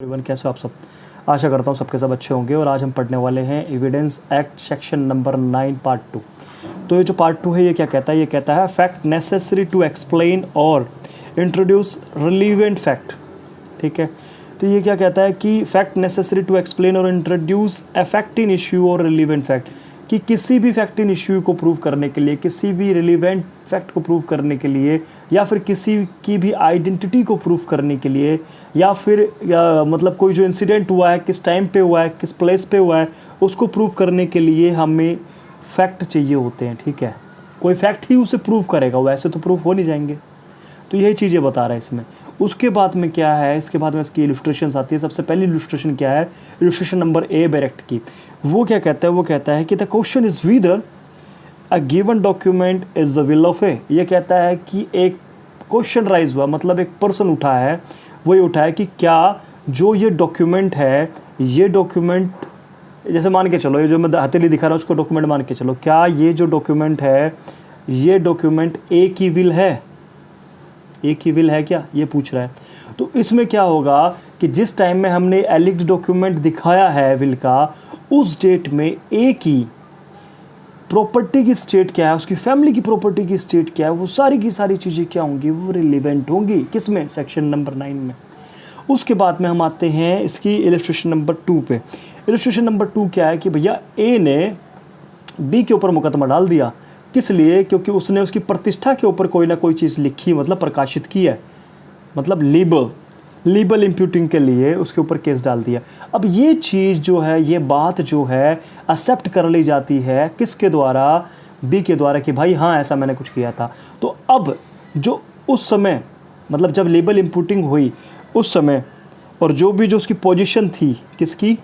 Everyone, कैसे हो आप सब। आशा करता हूँ सबके सब अच्छे होंगे। और आज हम पढ़ने वाले हैं evidence act section number 9 part 2। तो ये जो पार्ट 2 है ये क्या कहता है, ये कहता है फैक्ट नेसेसरी टू एक्सप्लेन और इंट्रोड्यूस रिलीवेंट फैक्ट। ठीक है, तो ये क्या कहता है कि फैक्ट नेसेसरी टू एक्सप्लेन और introduce a fact in issue और रिलीवेंट फैक्ट, कि किसी भी फैक्ट इन इश्यू को प्रूव करने के लिए, किसी भी रिलीवेंट फैक्ट को प्रूव करने के लिए, या फिर किसी की भी आइडेंटिटी को प्रूव करने के लिए, या फिर मतलब कोई जो इंसिडेंट हुआ है किस टाइम पे हुआ है, किस प्लेस पे हुआ है, उसको प्रूव करने के लिए हमें फैक्ट चाहिए होते हैं। ठीक है, कोई फैक्ट ही उसे प्रूव करेगा, वैसे तो प्रूफ हो नहीं जाएंगे। तो यही चीज़ें बता रहा है इसमें। उसके बाद में क्या है, इसके बाद में इसकी इलस्ट्रेशंस आती है। सबसे पहली इलस्ट्रेशन क्या है, इलस्ट्रेशन नंबर ए बैरेक्ट की। वो क्या कहता है, वो कहता है कि the question is whether a given document is the will of A. ये कहता है कि एक क्वेश्चन राइज हुआ, मतलब एक पर्सन उठा है, वही उठा है कि क्या जो ये डॉक्यूमेंट है, ये डॉक्यूमेंट, जैसे मान के चलो ये जो मैं हथेली दिखा रहा हूँ उसको डॉक्यूमेंट मान के चलो, क्या ये जो डॉक्यूमेंट है ये डॉक्यूमेंट ए की विल है, ए की विल है क्या, ये पूछ रहा है। तो इसमें क्या होगा कि जिस टाइम में हमने एलिक्ड डॉक्यूमेंट दिखाया है विल का, उस डेट में ए की प्रॉपर्टी की स्टेट क्या है, उसकी फैमिली की प्रॉपर्टी की स्टेट क्या है, वो सारी की सारी चीज़ें क्या होंगी, वो रिलेवेंट होंगी किसमें, सेक्शन नंबर 9 में। उसके बाद में हम आते हैं इसकी इलस्ट्रेशन नंबर 2 पे। इलस्ट्रेशन नंबर 2 क्या है कि भैया ए ने बी के ऊपर मुकदमा डाल दिया। किस लिए, क्योंकि उसने उसकी प्रतिष्ठा के ऊपर कोई ना कोई चीज़ लिखी, मतलब प्रकाशित की है, मतलब लीबल इम्प्यूटिंग के लिए उसके ऊपर केस डाल दिया। अब ये चीज़ जो है, ये बात जो है एक्सेप्ट कर ली जाती है किसके द्वारा, बी के द्वारा, कि भाई हाँ ऐसा मैंने कुछ किया था। तो अब जो उस समय, मतलब जब लीबल इम्प्यूटिंग हुई उस समय, और जो भी जो उसकी पोजीशन थी, किसकी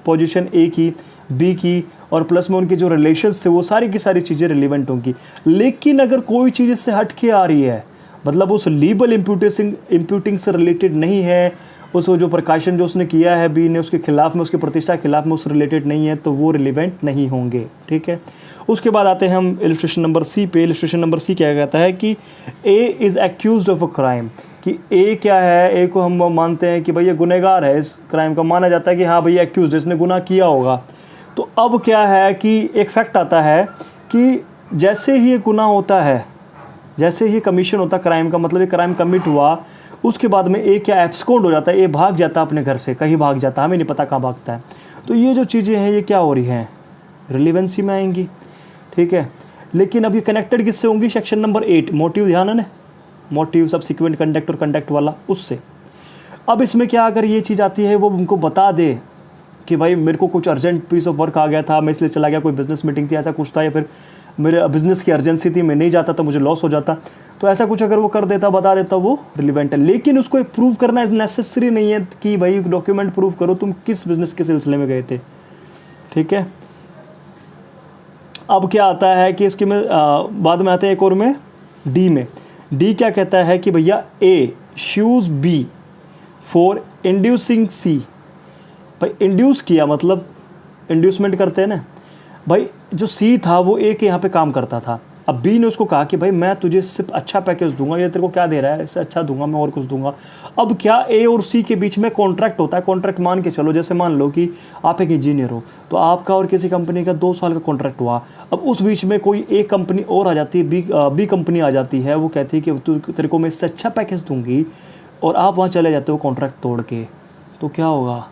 पोजीशन, ए की, बी की, और प्लस में उनके जो रिलेशंस थे, वो सारी की सारी चीज़ें रिलेवेंट होंगी। लेकिन अगर कोई चीज़ इससे हट के आ रही है, मतलब उस लीबल इम्प्यूटिंग से रिलेटेड नहीं है, उस जो प्रकाशन जो उसने किया है बी ने उसके खिलाफ में, उसकी प्रतिष्ठा के खिलाफ में, उस रिलेटेड नहीं है, तो वो रिलेवेंट नहीं होंगे। ठीक है, उसके बाद आते हैं हम इलस्ट्रेशन नंबर सी पे। इलस्ट्रेशन नंबर सी क्या कहता है कि A is accused of a crime, कि ए क्या है, ए को हम मानते हैं कि भैया गुनहगार है, इस क्राइम का माना जाता है कि हाँ भैया एक्यूज्ड, इसने गुनाह किया होगा। तो अब क्या है कि एक फैक्ट आता है कि जैसे ही ये गुनाह होता है, जैसे ही कमीशन होता क्राइम का, मतलब ये क्राइम कमिट हुआ, उसके बाद में ए क्या एब्सकॉन्ड हो जाता है, ए भाग जाता है अपने घर से, कहीं भाग जाता है, हमें नहीं पता कहाँ भागता है। तो ये जो चीज़ें हैं ये क्या हो रही हैं, रिलेवेंसी में आएंगी। ठीक है, लेकिन अब ये कनेक्टेड किससे होंगी, सेक्शन नंबर 8 मोटिव, ध्यान है ना, मोटिव सब्सिक्वेंट कंडक्ट और कंडक्ट वाला, उससे। अब इसमें क्या, अगर ये चीज़ आती है, वो उनको बता दे कि भाई मेरे को कुछ अर्जेंट पीस ऑफ वर्क आ गया था, मैं इसलिए चला गया, कोई बिजनेस मीटिंग थी, ऐसा कुछ था, या फिर मेरे बिजनेस की अर्जेंसी थी, मैं नहीं जाता तो मुझे लॉस हो जाता, तो ऐसा कुछ अगर वो कर देता, बता देता, वो रिलेवेंट है। लेकिन उसको प्रूव करना नेसेसरी नहीं है कि भाई डॉक्यूमेंट प्रूव करो तुम किस बिजनेस के सिलसिले में गए थे। ठीक है, अब क्या आता है कि इसके में बाद में आते हैं एक और में, डी में। डी क्या कहता है कि भैया ए शूज बी फॉर इंड्यूसिंग सी। भाई इंड्यूस किया, मतलब इंड्यूसमेंट करते हैं ना भाई, जो सी था वो ए के यहाँ पे काम करता था। अब बी ने उसको कहा कि भाई मैं तुझे सिर्फ अच्छा पैकेज दूंगा, ये तेरे को क्या दे रहा है, इससे अच्छा दूंगा मैं, और कुछ दूंगा। अब क्या ए और सी के बीच में कॉन्ट्रैक्ट होता है। कॉन्ट्रैक्ट मान के चलो, जैसे मान लो कि आप एक इंजीनियर हो, तो आपका और किसी कंपनी का 2 साल का कॉन्ट्रैक्ट हुआ। अब उस बीच में कोई एक कंपनी और आ जाती है, बी कंपनी आ जाती है, वो कहती है कि तेरे को मैं इससे अच्छा पैकेज दूंगी, और आप वहाँ चले जाते हो कॉन्ट्रैक्ट तोड़ के। तो क्या होगा,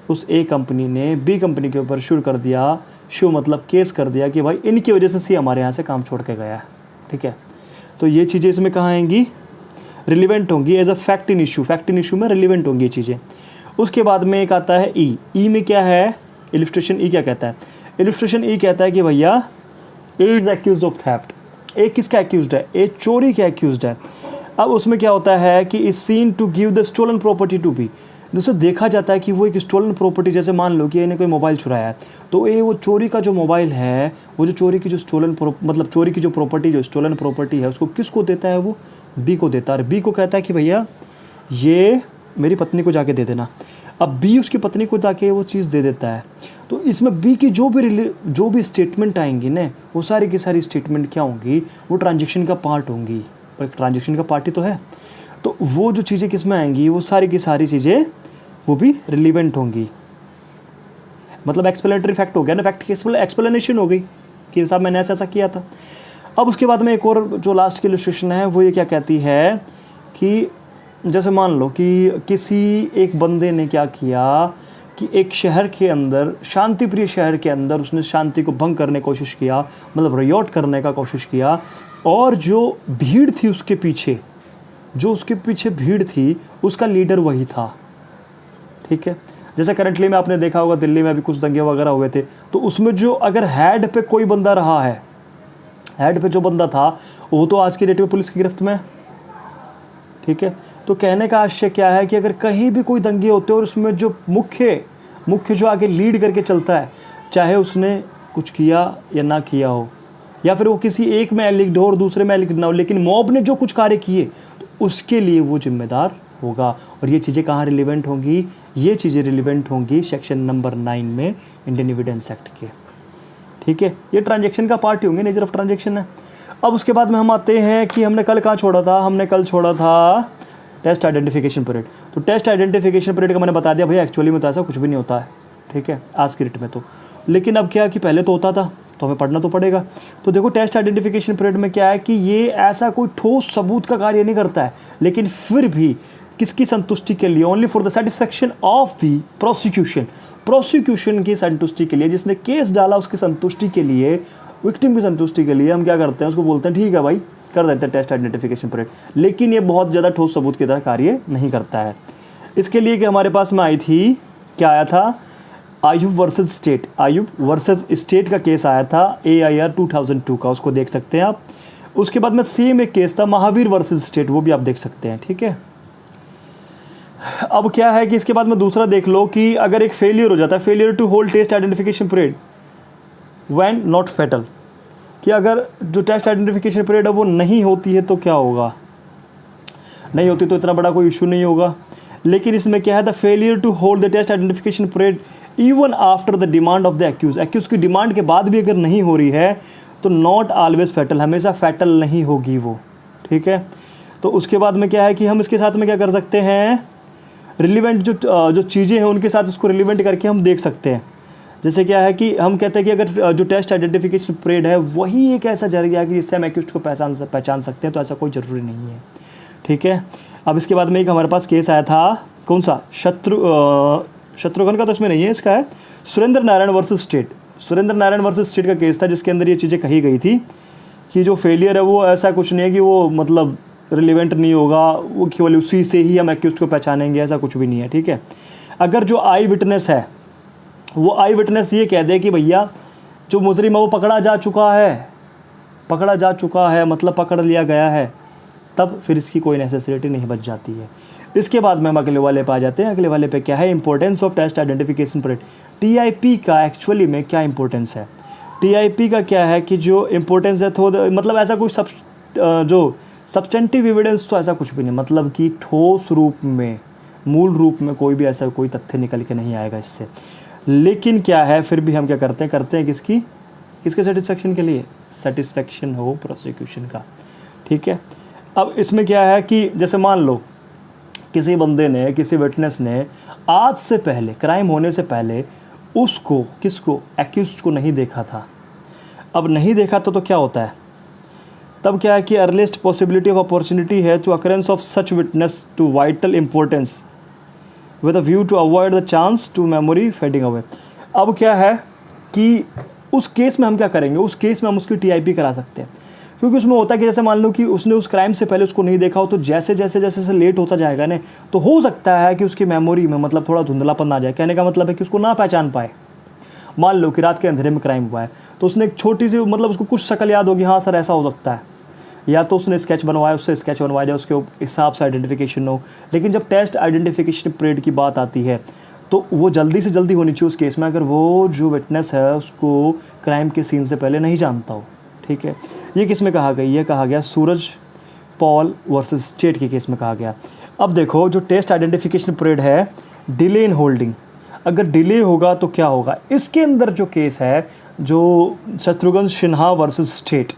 उस ए कंपनी ने बी कंपनी के ऊपर शुरू कर दिया, शो मतलब केस कर दिया कि भाई इनकी वजह से सी हमारे यहाँ से काम छोड़ के गया है। ठीक है, तो ये चीज़ें इसमें कहाँ आएंगी, रिलेवेंट होंगी as a fact in issue. Fact in issue में रिलेवेंट होंगी ये चीज़ें। उसके बाद में एक आता है ई। ई में क्या है, इलस्ट्रेशन ई क्या कहता है, इलस्ट्रेशन ई कहता है कि भैया ए इज एक्यूज्ड ऑफ थेफ्ट। ए किसका एक्यूज्ड है, ए चोरी का एक्यूज्ड है। अब उसमें क्या होता है कि is seen to give the stolen property to be. दोस्तों देखा जाता है कि वो एक स्टोलन प्रॉपर्टी, जैसे मान लो कि इन्हें कोई मोबाइल चुराया है, तो ये वो चोरी का जो मोबाइल है, वो जो चोरी की जो मतलब चोरी की जो प्रॉपर्टी, जो स्टोलन प्रॉपर्टी है, उसको किसको देता है, वो बी को देता है। बी को कहता है कि भैया ये मेरी पत्नी को जाके दे देना। अब बी उसकी पत्नी को जाके वो चीज़ दे देता है। तो इसमें बी की जो भी स्टेटमेंट आएंगी ना, वो सारी की सारी स्टेटमेंट क्या होंगी, वो ट्रांजेक्शन का पार्ट होंगी। और एक ट्रांजेक्शन का पार्ट ही तो है, तो वो जो चीज़ें किस में आएंगी, वो सारी की सारी चीज़ें वो भी रिलीवेंट होंगी। मतलब एक्सप्लेनेटरी फैक्ट हो गया ना, फैक्ट की एक्सप्लेनेशन हो गई कि साहब मैंने ऐसा ऐसा किया था। अब उसके बाद में एक और जो लास्ट की इलस्ट्रेशन है वो ये क्या कहती है कि जैसे मान लो कि किसी एक बंदे ने क्या किया कि एक शहर के अंदर, शांतिप्रिय शहर के अंदर उसने शांति को भंग करने की कोशिश किया, मतलब रियोट करने का कोशिश किया, और जो भीड़ थी उसके पीछे, जो उसके पीछे भीड़ थी उसका लीडर वही था। ठीक है, जैसे करंटली में आपने देखा होगा दिल्ली में अभी कुछ दंगे वगैरह हुए थे, तो उसमें जो अगर हेड पे कोई बंदा रहा है, हेड पे जो बंदा था वो तो आज की डेट में पुलिस की गिरफ्त में। ठीक है, तो कहने का आशय क्या है कि अगर कहीं भी कोई दंगे होते हैं और उसमें जो मुख्य जो आगे लीड करके चलता है, चाहे उसने कुछ किया या ना किया हो, या फिर वो किसी एक में एलिग्ड हो और दूसरे में एलिग्ड ना हो, लेकिन मॉब ने जो कुछ कार्य किए तो उसके लिए वो जिम्मेदार होगा। और ये चीज़ें कहाँ रिलेवेंट होंगी? ये चीज़ें रिलेवेंट होंगी सेक्शन नंबर 9 में इंडियन एविडेंस एक्ट के। ठीक है, ये ट्रांजैक्शन का पार्ट ही होंगे, नेचर ऑफ ट्रांजैक्शन है। अब उसके बाद में हम आते हैं कि हमने कल कहाँ छोड़ा था? हमने कल छोड़ा था टेस्ट आइडेंटिफिकेशन पीरियड। तो टेस्ट आइडेंटिफिकेशन पीरियड का मैंने बता दिया भैया एक्चुअली में तो ऐसा कुछ भी नहीं होता है। ठीक है, आज की डेट में तो, लेकिन अब क्या कि पहले तो होता था, तो हमें पढ़ना तो पड़ेगा। तो देखो टेस्ट आइडेंटिफिकेशन पीरियड में क्या है कि ये ऐसा कोई ठोस सबूत का कार्य नहीं करता है, लेकिन फिर भी किसकी संतुष्टि के लिए? Only for the satisfaction of the prosecution, prosecution की संतुष्टि के लिए, जिसने केस डाला उसकी संतुष्टि के लिए, विक्टिम की संतुष्टि के लिए हम क्या करते हैं? उसको बोलते हैं ठीक है भाई, कर देते हैं टेस्ट आइडेंटिफिकेशन पीरियड। लेकिन ये बहुत ज़्यादा ठोस सबूत की तरह कार्य नहीं करता है। इसके लिए कि हमारे पास में आई थी, क्या आया था? Ayub versus state, Ayub versus state का केस आया था AIR 2002 का, उसको देख सकते हैं आप। उसके बाद में सेम एक केस था महावीर वर्सेस स्टेट, वो भी आप देख सकते हैं। ठीक है, अब क्या है कि इसके बाद में दूसरा देख लो कि अगर एक फेलियर हो जाता है, failure to hold test identification period when not fatal, कि अगर जो टेस्ट आइडेंटिफिकेशन पीरियड है वो नहीं होती है तो क्या होगा? नहीं होती तो इतना बड़ा कोई इशू नहीं होगा। लेकिन इसमें क्या है? The failure to hold the test identification period even after the demand of the accused, accused की डिमांड के बाद भी अगर नहीं हो रही है तो नॉट ऑलवेज फैटल, हमेशा फैटल नहीं होगी वो। ठीक है, तो उसके बाद में क्या है कि हम इसके साथ में क्या कर सकते हैं? रिलीवेंट जो चीज़ें हैं उनके साथ उसको रिलीवेंट करके हम देख सकते हैं। जैसे क्या है कि हम कहते हैं कि अगर जो टेस्ट आइडेंटिफिकेशन पीरियड है वही एक ऐसा जरिया है कि जिससे हम एक्यूज को पहचान सकते हैं, तो ऐसा कोई ज़रूरी नहीं है। ठीक है, अब इसके बाद में एक हमारे पास केस आया था, कौन सा? शत्रुघ्न का तो इसमें नहीं है, इसका है Surendra Narayan versus state. Surendra Narayan versus state का केस था जिसके अंदर ये चीज़ें कही गई थी कि जो फेलियर है वो ऐसा कुछ नहीं है कि वो मतलब रिलेवेंट नहीं होगा, वो केवल उसी से ही हम एक्यूज को पहचानेंगे, ऐसा कुछ भी नहीं है। ठीक है, अगर जो आई विटनेस है वो आई विटनेस ये कह दे कि भैया जो मुजरिम है वो पकड़ा जा चुका है, मतलब पकड़ लिया गया है, तब फिर इसकी कोई नेसेसिटी नहीं बच जाती है। इसके बाद में हम अगले वाले पे आ जाते हैं। अगले वाले पे क्या है? Importance of test identification period. TIP का एक्चुअली में क्या इंपॉर्टेंस है? TIP का क्या है कि जो इंपॉर्टेंस है थोड़ा, मतलब ऐसा कुछ जो सब्सटेंटिव एविडेंस तो ऐसा कुछ भी नहीं, मतलब कि ठोस रूप में, मूल रूप में कोई भी ऐसा कोई तथ्य निकल के नहीं आएगा इससे। लेकिन क्या है, फिर भी हम क्या करते हैं किसके सेटिस्फेक्शन के लिए? सेटिस्फेक्शन हो प्रोसिक्यूशन का। ठीक है, अब इसमें क्या है कि जैसे मान लो किसी बंदे ने, किसी विटनेस ने आज से पहले, क्राइम होने से पहले उसको, किसको? एक्यूज्ड को नहीं देखा था। अब नहीं देखा तो क्या होता है? तब क्या है कि अर्लीस्ट पॉसिबिलिटी ऑफ अपॉर्चुनिटी है to occurrence of such witness to vital importance with a view to avoid the chance to memory fading away. अब क्या है कि उस केस में हम क्या करेंगे? उस केस में हम उसकी TIP करा सकते हैं, क्योंकि उसमें होता है कि जैसे मान लो कि उसने उस क्राइम से पहले उसको नहीं देखा हो, तो जैसे जैसे लेट होता जाएगा ना, तो हो सकता है कि उसकी मेमोरी में मतलब थोड़ा धुंधलापन आ जाए। कहने का मतलब है कि उसको ना पहचान पाए। मान लो कि रात के अंधेरे में क्राइम हुआ है, तो उसने एक छोटी सी, मतलब उसको कुछ शक्ल याद होगी, हाँ सर ऐसा हो सकता है, या तो उसने स्केच बनवाया, उससे स्केच बनवाया जाए, उसके हिसाब से आइडेंटिफिकेशन हो। लेकिन जब टेस्ट आइडेंटिफिकेशन पीरियड की बात आती है तो वो जल्दी से जल्दी होनी चाहिए उस केस में, अगर वो जो विटनेस है उसको क्राइम के सीन से पहले नहीं जानता हो। ठीक है, ये किस में कहा गया? ये कहा गया सूरज पॉल वर्सेस स्टेट के केस में कहा गया। अब देखो जो टेस्ट आइडेंटिफिकेशन पीरियड है, डिले इन होल्डिंग, अगर डिले होगा तो क्या होगा? इसके अंदर जो केस है, जो Shatrughan Sinha versus state,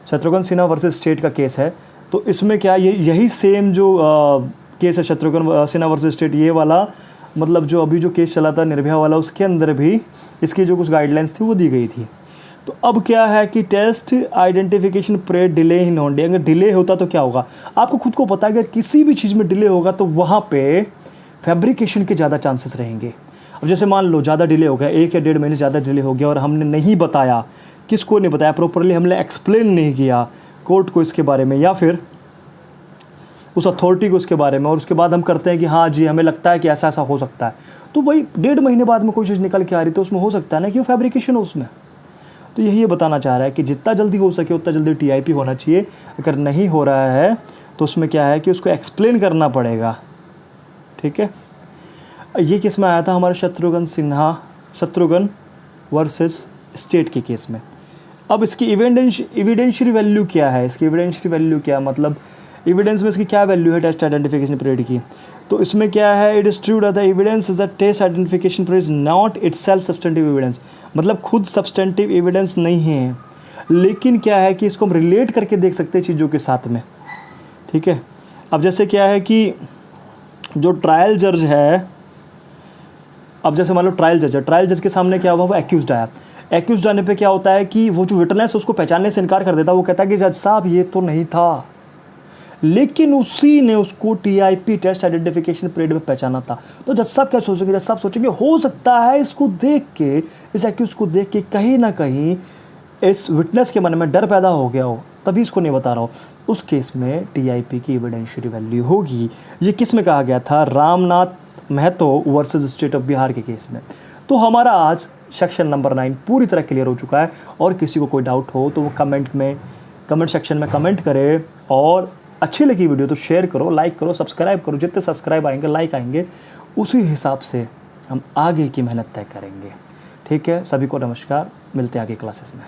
Shatrughan Sinha versus state का केस है, तो इसमें क्या यही सेम जो केस है शत्रुघ्न सिन्हा वर्सेस स्टेट, ये वाला मतलब जो अभी जो केस चला था निर्भया वाला, उसके अंदर भी इसकी जो कुछ गाइडलाइंस थी वो दी गई थी। तो अब क्या है कि टेस्ट आइडेंटिफिकेशन पीरियड डिले इन होंडे, अगर डिले होता तो क्या होगा, आपको खुद को पता है कि किसी भी चीज़ में डिले होगा तो वहाँ पे फैब्रिकेशन के ज़्यादा चांसेस रहेंगे। अब जैसे मान लो ज़्यादा डिले हो गया, 1 या 1.5 महीने ज़्यादा डिले हो गया और हमने नहीं बताया, किसको नहीं बताया प्रॉपरली, हमने एक्सप्लेन नहीं किया कोर्ट को इसके बारे में या फिर उस अथॉरिटी को उसके बारे में, और उसके बाद हम करते हैं कि हाँ जी हमें लगता है कि ऐसा ऐसा हो सकता है, तो वही 1.5 महीने बाद में कोई चीज़ निकल के आ रही तो उसमें हो सकता है ना कि वो फैब्रिकेशन हो उसमें। तो यही ये बताना चाह रहा है कि जितना जल्दी हो सके उतना जल्दी टीआईपी होना चाहिए। अगर नहीं हो रहा है तो उसमें क्या है कि उसको एक्सप्लेन करना पड़ेगा। ठीक है, ये केस में आया था हमारे शत्रुघ्न वर्सेस स्टेट के केस में। अब इसकी एविडेंशियरी वैल्यू क्या है, इसकी एविडेंशियरी वैल्यू क्या, मतलब एविडेंस में इसकी क्या वैल्यू है टेस्ट आइडेंटिफिकेशन पीरियड की। तो इसमें क्या है, it is true that the evidence is the test identification period is not itself substantive evidence, मतलब खुद सब्सटेंटिव एविडेंस नहीं है, लेकिन क्या है कि इसको हम रिलेट करके देख सकते हैं चीज़ों के साथ में। ठीक है, अब जैसे क्या है कि जो ट्रायल जज है, अब जैसे मान लो ट्रायल जज है, ट्रायल जज के सामने क्या हुआ, वो एक्यूज्ड आया, एक्यूज्ड आने पे क्या होता है कि वो जो विटनेस उसको पहचानने से इनकार कर देता है, वो कहता है कि जज साहब ये तो नहीं था, लेकिन उसी ने उसको टीआईपी टेस्ट आइडेंटिफिकेशन पीरियड में पहचाना था। तो जज साहब क्या सोचेंगे, जज साहब सोचेंगे हो सकता है इसको देख के, इस एक्यूज को देख के कहीं ना कहीं इस विटनेस के मन में डर पैदा हो गया हो, तभी इसको नहीं बता रहा हो। उस केस में टीआईपी की एविडेंशियरी वैल्यू होगी। ये किस में कहा गया था, Ramnath Mahato versus state of Bihar के केस में। तो हमारा आज सेक्शन नंबर 9 पूरी तरह क्लियर हो चुका है, और किसी को कोई डाउट हो तो वो कमेंट सेक्शन में कमेंट करे, और अच्छी लगी वीडियो तो शेयर करो, लाइक करो, सब्सक्राइब करो। जितने सब्सक्राइब आएंगे, लाइक आएंगे, उसी हिसाब से हम आगे की मेहनत तय करेंगे। ठीक है, सभी को नमस्कार, मिलते हैं आगे क्लासेस में।